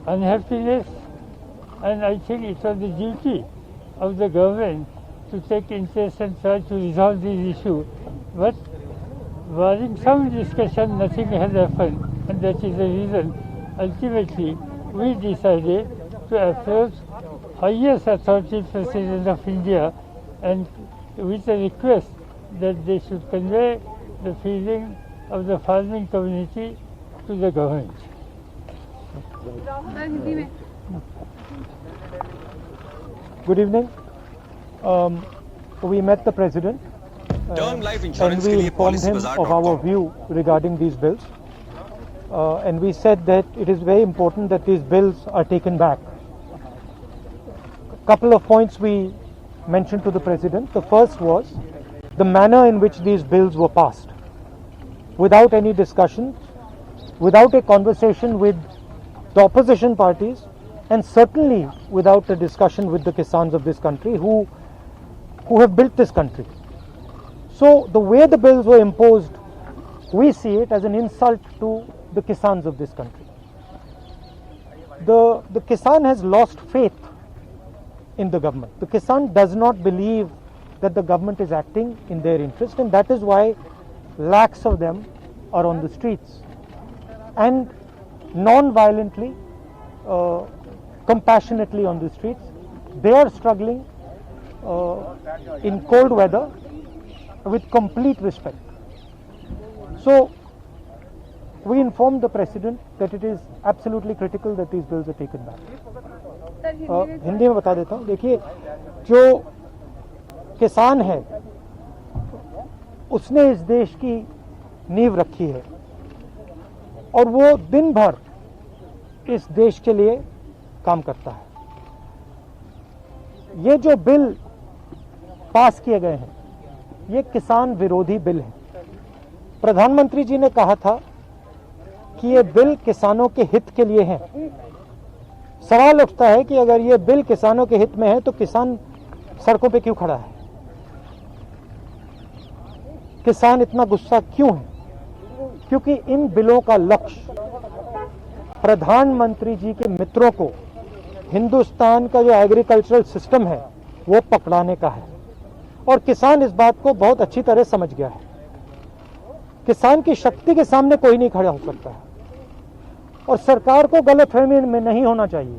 unhappiness, and I think it was the duty of the government to take interest and try to resolve this issue. But barring some discussion, nothing has happened, and that is the reason ultimately we decided to approach highest authority President of India and with a request that they should convey the feeling of the farming community to the government. Good evening. We met the President and we informed him of our view regarding these bills. And we said that it is very important that these bills are taken back. A couple of points we mentioned to the President. The first was the manner in which these bills were passed, without any discussion, without a conversation with the opposition parties, and certainly without a discussion with the Kisans of this country who have built this country. So the way the bills were imposed, we see it as an insult to the Kisans of this country. The Kisan has lost faith in the government. The Kisan does not believe that the government is acting in their interest, and that is why lakhs of them are on the streets and non-violently, compassionately on the streets. They are struggling in cold weather with complete respect. So we informed the President that it is absolutely critical that these bills are taken back. Hindi में बता देता हूँ. देखिए, जो किसान है उसने इस देश की नींव रखी है और वो दिन भर इस देश के लिए काम करता है. ये जो बिल पास किए गए हैं ये किसान विरोधी बिल है. प्रधानमंत्री जी ने कहा था कि ये बिल किसानों के हित के लिए है. सवाल उठता है कि अगर ये बिल किसानों के हित में है तो किसान सड़कों पे क्यों खड़ा है? किसान इतना गुस्सा क्यों है? क्योंकि इन बिलों का लक्ष्य प्रधानमंत्री जी के मित्रों को हिंदुस्तान का जो एग्रीकल्चरल सिस्टम है वो पकड़ाने का है और किसान इस बात को बहुत अच्छी तरह समझ गया है. किसान की शक्ति के सामने कोई नहीं खड़ा हो सकता है और सरकार को गलतफहमी में नहीं होना चाहिए.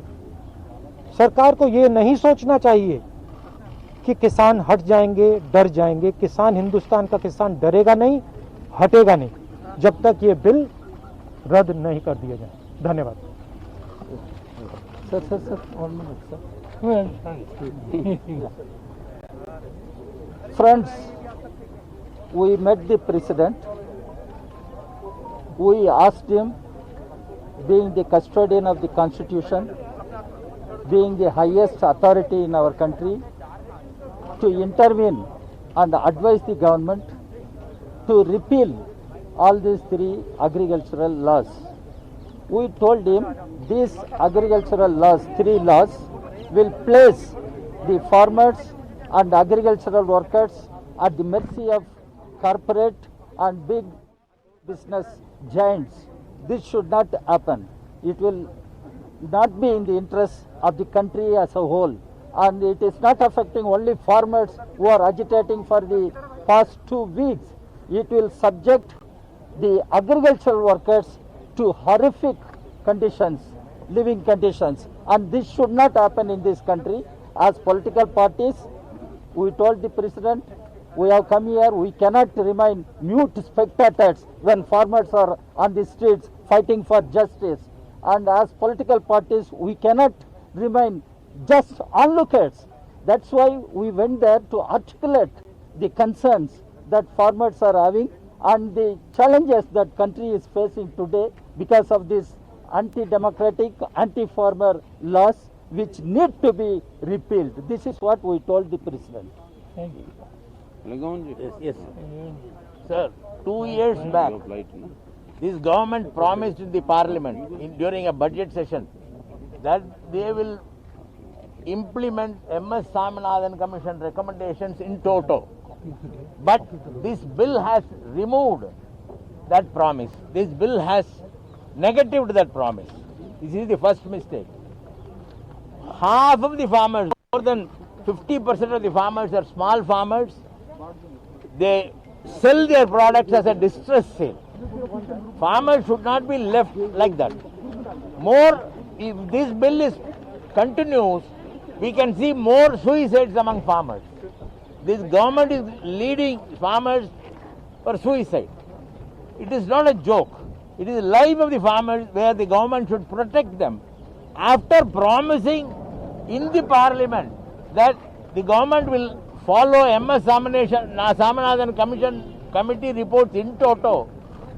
सरकार को ये नहीं सोचना चाहिए कि किसान हट जाएंगे, डर जाएंगे. किसान, हिंदुस्तान का किसान डरेगा नहीं, हटेगा नहीं जब तक ये बिल रद्द नहीं कर दिए जाए. धन्यवाद. Sir 1 minute, sir. Friends, we met the President. We asked him, being the custodian of the Constitution, being the highest authority in our country, to intervene and advise the government to repeal all these 3 agricultural laws. We told him these agricultural laws, 3 laws, will place the farmers and agricultural workers at the mercy of corporate and big business giants. This should not happen. It will not be in the interest of the country as a whole. And it is not affecting only farmers who are agitating for the past 2 weeks. It will subject the agricultural workers to horrific conditions, living conditions. And this should not happen in this country. As political parties, we told the President, we have come here, we cannot remain mute spectators when farmers are on the streets fighting for justice. And as political parties, we cannot remain just onlookers. That's why we went there to articulate the concerns that farmers are having and the challenges that country is facing today because of these anti-democratic, anti-farmer laws which need to be repealed. This is what we told the President. Thank you. Yes. Sir, 2 years back, this government promised in the parliament during a budget session that they will implement MS Swaminathan Commission recommendations in toto. But this bill has removed that promise. This bill has negatived that promise. This is the first mistake. Half of the farmers, more than 50% of the farmers are small farmers. They sell their products as a distress sale. Farmers should not be left like that. More, if this bill is continues, we can see more suicides among farmers. This government is leading farmers for suicide. It is not a joke. It is the life of the farmers where the government should protect them. After promising in the parliament that the government will follow MS Samanathan committee reports in toto,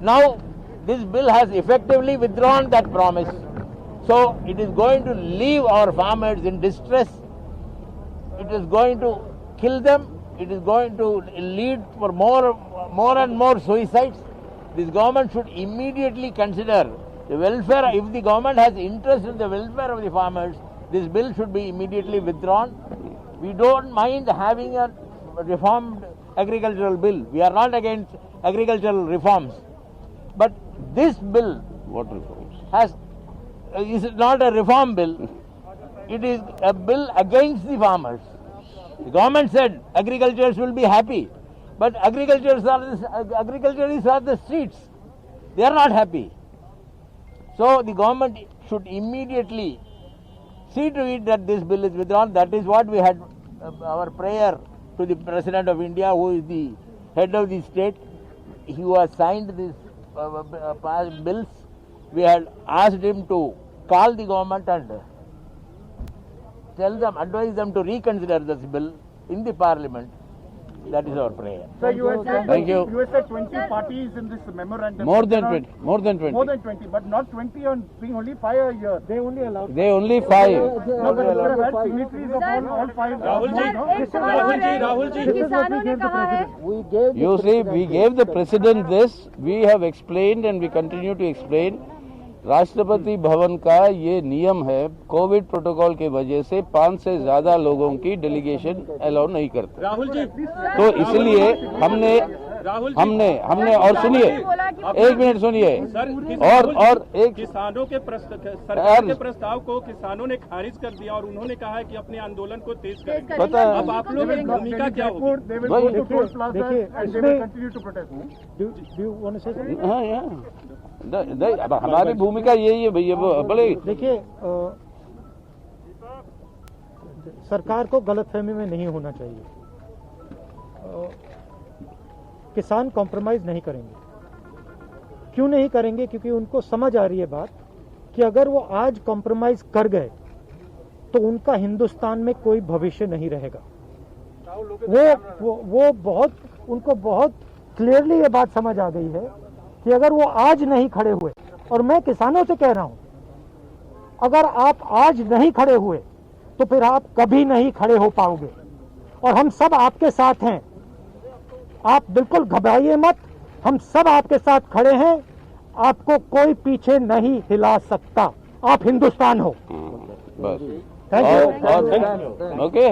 now this bill has effectively withdrawn that promise. So it is going to leave our farmers in distress. It is going to kill them. It is going to lead for more and more suicides. This government should immediately consider the welfare. If the government has interest in the welfare of the farmers, this bill should be immediately withdrawn. We don't mind having a reformed agricultural bill. We are not against agricultural reforms. But this bill is not a reform bill. It is a bill against the farmers. The government said agriculturists will be happy, but agriculturists are the streets. They are not happy. So the government should immediately see to it that this bill is withdrawn. That is what we had our prayer to the President of India, who is the head of the state. He who has signed these bills. We had asked him to call the government and advise them to reconsider this bill in the parliament. That is our prayer. Sir, you had said, Thank you. You had said 20 parties in this memorandum. More than 20. More than 20, but not 20 on being only 5 a year. They only allow. They only 5. No, but you have had signatories of all 5. Rahul ji किसानों ने कहा है You see, we gave the president this. We have explained and we continue to explain. Rashtrapati Bhavan का ये नियम है, Covid protocol के वजह से 5 से ज्यादा लोगों की डेलीगेशन अलाउ नहीं करते। राहुल जी, तो इसलिए हमने और सुनिए, एक मिनट सुनिए, और एक किसानों के सरकार के प्रस्ताव को किसानों ने खारिज कर दिया और उन्होंने कहा है कि अपने आंदोलन को तेज करेंगे। पता है। अब आप लोगों की भूमिका क्या होगी? अब हमारी भूमिका यही है भैया, बोले देखिए, सरकार को गलतफहमी में नहीं होना चाहिए। किसान कॉम्प्रोमाइज नहीं करेंगे। क्यों नहीं करेंगे? क्योंकि उनको समझ आ रही है बात कि अगर वो आज कॉम्प्रोमाइज कर गए तो उनका हिंदुस्तान में कोई भविष्य नहीं रहेगा। उनको बहुत क्लियरली ये बात समझ आ गई है कि अगर वो आज नहीं खड़े हुए, और मैं किसानों से कह रहा हूं, अगर आप आज नहीं खड़े हुए तो फिर आप कभी नहीं खड़े हो पाओगे। और हम सब आपके साथ हैं, आप बिल्कुल घबराइए मत, हम सब आपके साथ खड़े हैं, आपको कोई पीछे नहीं हिला सकता। आप हिंदुस्तान हो। बस। Thank you. ओके।